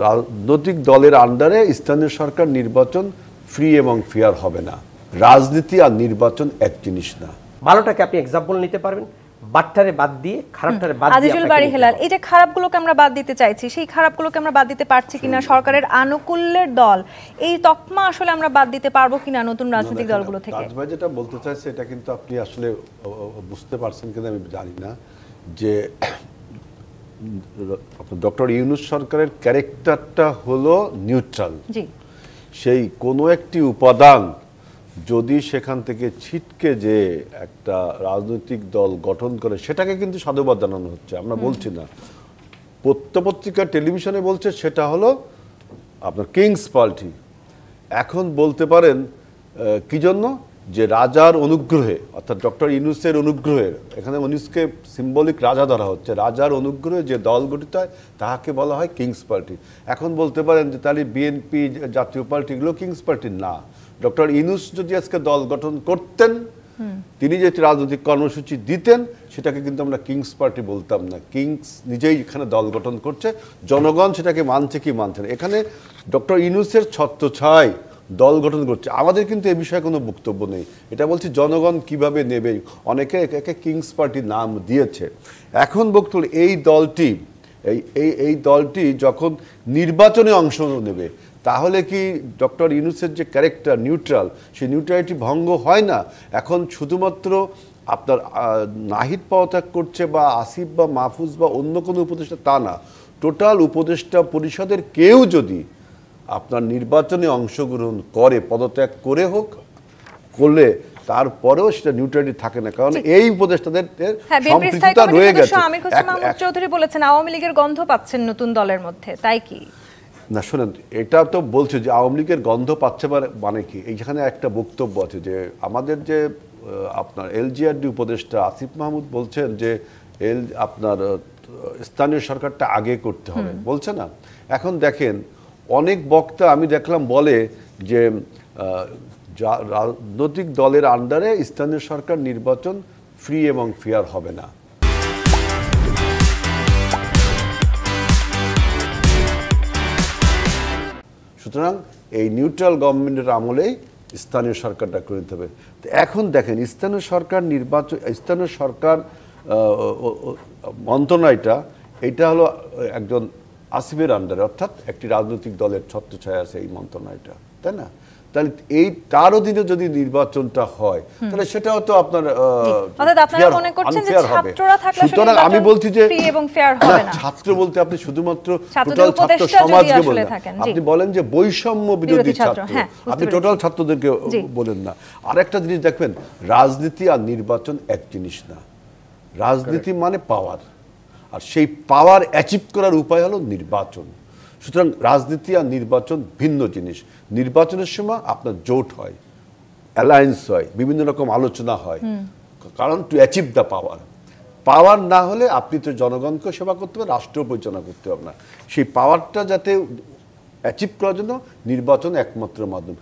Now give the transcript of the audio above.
রাজনৈতিক দলের আন্ডারে স্থানীয় সরকার নির্বাচন ফ্রি এবং ফেয়ার হবে না। রাজনীতি আর নির্বাচন এক জিনিস না। ভালোটাকে আপনি এক্সাম্পল নিতে পারবেন, বাটটারে বাদ দিয়ে খারাপটারে বাদ দিয়ে। আজিজুল বারী হেলাল, এই যে খারাপগুলোকে আমরা বাদ দিতে চাইছি, সেই খারাপগুলোকে আমরা বাদ দিতে পারছি কিনা? সরকারের আনুকূল্যের দল, এই তকমা আসলে আমরা বাদ দিতে পারবো কিনা নতুন রাজনৈতিক দলগুলো থেকে? ভাই যেটা বলতে চাইছে এটা কিন্তু আপনি আসলে বুঝতে পারছেন কিনা আমি জানি না, যে ডক্টর ইউনূস সরকারের ক্যারেক্টারটা হলো নিউট্রাল। জি, সেই কোনো একটি উপাদান যদি সেখান থেকে ছিটকে যে একটা রাজনৈতিক দল গঠন করে, সেটাকে কিন্তু সাধুবাদ জানানো হচ্ছে, আমরা বলছি না। পত্রপত্রিকা টেলিভিশনে বলছে সেটা হলো আপনার কিংস পার্টি। এখন বলতে পারেন কি জন্য, যে রাজার অনুগ্রহে, অর্থাৎ ডক্টর ইউনূসের অনুগ্রহে, এখানে ইউনূসকে সিম্বলিক রাজা ধরা হচ্ছে, রাজার অনুগ্রহে যে দল গঠিত হয় তাহাকে বলা হয় কিংস পার্টি। এখন বলতে পারেন যে তাহলে বিএনপি, জাতীয় পার্টি, এগুলো কিংস পার্টি না। ডক্টর ইউনূস যদি আজকে দল গঠন করতেন, তিনি যে রাজনৈতিক কর্মসূচি দিতেন, সেটাকে কিন্তু আমরা কিংস পার্টি বলতাম না। কিংস নিজেই এখানে দল গঠন করছে, জনগণ সেটাকে মানছে কি মানছে না। এখানে ডক্টর ইউনূসের ছত্রছায়ায় দল গঠন করছে, আমাদের কিন্তু এ বিষয়ে কোনো বক্তব্য নেই। এটা বলছি জনগণ কিভাবে নেবে, অনেকে একে কিংস পার্টির নাম দিয়েছে। এখন বক্তব্য এই দলটি যখন নির্বাচনে অংশ নেবে, তাহলে কি ডক্টর ইউনূসের যে ক্যারেক্টার নিউট্রাল, সেই নিউট্রালিটি ভঙ্গ হয় না? এখন শুধুমাত্র আপনার নাহিদ পদত্যাগ করছে বা আসিফ বা মাহফুজ বা অন্য কোনো উপদেষ্টা, তা না। টোটাল উপদেষ্টা পরিষদের কেউ যদি আপনার নির্বাচনে অংশগ্রহণ করে, পদত্যাগ করে হোক, করলে তারপরেও সেটা নিউট্রালিটি থাকে না, কারণ এই উপদেষ্টাদের সম্পৃক্ততা রয়ে গেছে। আমির হোসেন মাহমুদ চৌধুরী বলেছেন আওয়ামী লীগের গন্ধ পাচ্ছেন নতুন দলের মধ্যে, তাই কি? না শোনেন, এটা তো বলছে যে আওয়ামী লীগের গন্ধ পাচ্ছে, মানে কি? এইখানে একটা বক্তব্য আছে যে আমাদের যে আপনার এলজিআরডি উপদেষ্টা আসিফ মাহমুদ বলছেন যে আপনার স্থানীয় সরকারটা আগে করতে হবে, বলছে না? এখন দেখেন, অনেক বক্তা আমি দেখলাম বলে যে রাজনৈতিক দলের আন্ডারে স্থানীয় সরকার নির্বাচন ফ্রি এবং ফেয়ার হবে না। সুতরাং এই নিউট্রাল গভর্নমেন্টের আমলেই স্থানীয় সরকারটা করে নিতে হবে। তো এখন দেখেন, স্থানীয় সরকার মন্ত্রণালয়টা, এটা হলো একজন আসিফের আন্ডারে, অর্থাৎ একটি রাজনৈতিক দলের ছত্রছায়া আছে এই মন্ত্রণালয়টা, তাই না? তাহলে তার অধীনে যদি নির্বাচনটা হয়, তাহলে সেটাও তো আপনার সুতরাং আমি বলছি যে ছাত্র বলতে আপনি শুধুমাত্র টোটাল ছাত্র সমাজকে বলেন, আপনি বলেন যে বৈষম্য বিরোধী ছাত্র, আপনি টোটাল ছাত্রদেরকে বলেন না। আর একটা জিনিস দেখবেন, রাজনীতি আর নির্বাচন এক জিনিস না। রাজনীতি মানে পাওয়ার, আর সেই পাওয়ার অ্যাচিভ করার উপায় হলো নির্বাচন। সুতরাং রাজনীতি আর নির্বাচন ভিন্ন জিনিস। নির্বাচনের সময় আপনার জোট হয়, অ্যালায়েন্স হয়, বিভিন্ন রকম আলোচনা হয়, কারণ টু অ্যাচিভ দ্য পাওয়ার না হলে আপনি তো জনগণকে সেবা করতে হবে, রাষ্ট্র পরিচালনা করতে হবে না। সেই পাওয়ারটা যাতে অ্যাচিভ করার জন্য নির্বাচন একমাত্র মাধ্যম।